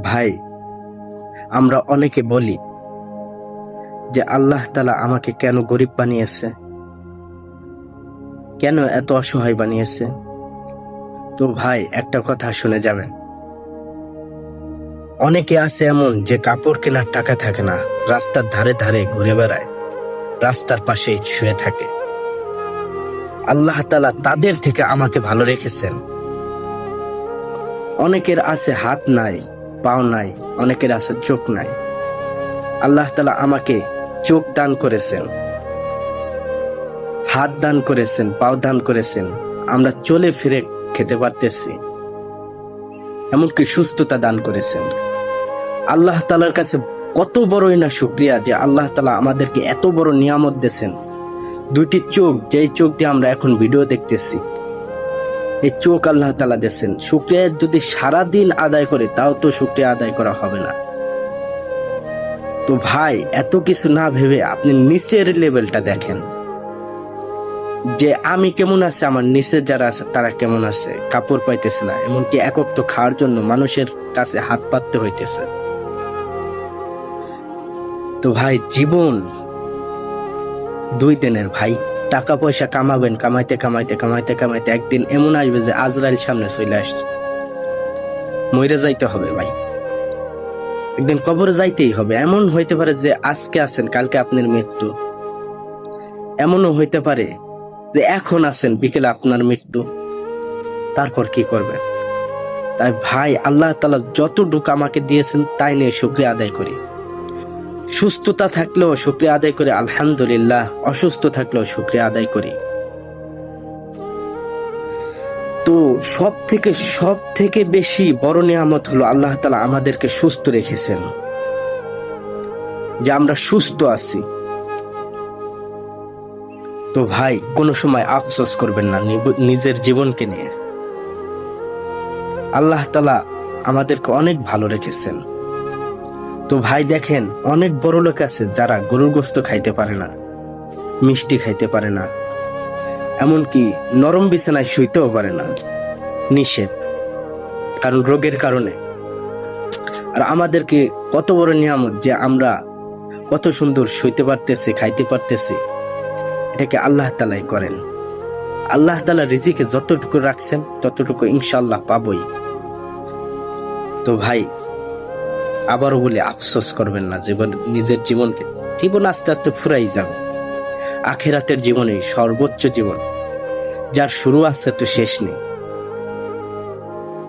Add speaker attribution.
Speaker 1: ভাই, আমরা অনেকে বলি যে আল্লাহ তাআলা আমাকে কেন গরিব বানিয়েছে, কেন এত অসহায় বানিয়েছে। তো ভাই, একটা কথা শুনে যাবেন। অনেকে আছে এমন যে কাপড় কেনার টাকা থাকে না, রাস্তার ধারে ধারে ঘুরে বেড়ায়, রাস্তার পাশে শুয়ে থাকে। আল্লাহ তাআলা তাদের থেকে আমাকে ভালো রেখেছেন। অনেকের আছে হাত নাই, পাও নাই, অনেকের আছে চোখ নাই। আল্লাহ তাআলা আমাকে চোখ দান করেছেন, হাত দান করেছেন, পাও দান করেছেন। আমরা চলে ফিরে খেতে পারতেছি, এমনকি সুস্থতা দান করেছেন। আল্লাহ তাআলার কাছে কত বড়ই না শুকরিয়া যে আল্লাহ তাআলা আমাদেরকে এত বড় নিয়ামত দিয়েছেন। দুইটি চোখ, যেই চোখ দিয়ে আমরা এখন ভিডিও দেখতেছি, এই চোখ আল্লাহ তাআলা দিয়েছেন। শুকরিয়া যদি সারাদিন আদায় করে তাও তো শুকরিয়া আদায় করা হবে না। তো ভাই, এত কিছু না ভেবে আপনি নিচের লেভেলটা দেখেন যে আমি কেমন আছে, আমার নিচে যারা আছে তারা কেমন আছে। কাপড় পাইতেছে না, এমনকি একক তো খাওয়ার জন্য মানুষের কাছে হাত পাততে হইতেছে। তো ভাই, জীবন দুই দিনের ভাই। টাকা পয়সা কামাবেন, কামাইতে কামাইতে কামাইতে কামাইতে একদিন এমন আসবে যে আজরাইল সামনে চলে আসছে, মইরে যাইতে হবে ভাই। একদিন কবরে যাইতেই হবে। এমন হইতে পারে যে আজকে আছেন, কালকে আপনার মৃত্যু। এমনও হইতে পারে যে এখন আছেন, বিকেলে আপনার মৃত্যু। তারপর কি করবেন? তাই ভাই, আল্লাহ তাআলা যতটুকু আমাকে দিয়েছেন তাই নিয়ে শুকরিয়া আদায় করি। সুস্থতা থাকলেও শুকরিয়া আদায় করি, আলহামদুলিল্লাহ। অসুস্থ থাকলেও শুকরিয়া আদায় করি। তো সব থেকে বেশি বড় নিয়ামত হলো আল্লাহ তাআলা আমাদেরকে সুস্থ রেখেছেন, যে আমরা সুস্থ আছি। তো ভাই, কোনো সময় আফসোস করবেন না নিজের জীবনকে নিয়ে। আল্লাহ তাআলা আমাদেরকে অনেক ভালো রেখেছেন। তো ভাই দেখেন, অনেক বড় লোক আছে যারা গরুর গোশত খাইতে পারে না, মিষ্টি খাইতে পারে না, এমনকি নরম বিছানায় শুইতেও পারে না, নিষেধ, কারণ রোগের কারণে। আর আমাদেরকে কত বড় নিয়ামত যে আমরা কত সুন্দর শুইতে পারতেছি, খাইতে পারতেছি। এটাকে আল্লাহ তাআলাই করেন। আল্লাহ তাআলা রিজিকে যতটুকু রাখছেন ততটুকু ইনশাআল্লাহ পাবই। তো ভাই, আবারও বলি, আফসোস করবেন না নিজের জীবনকে। জীবন আস্তে আস্তে ফুরাই যাবে। আখিরাতের জীবনে সর্বোচ্চ জীবন, যার শুরু আছে তো শেষ নেই।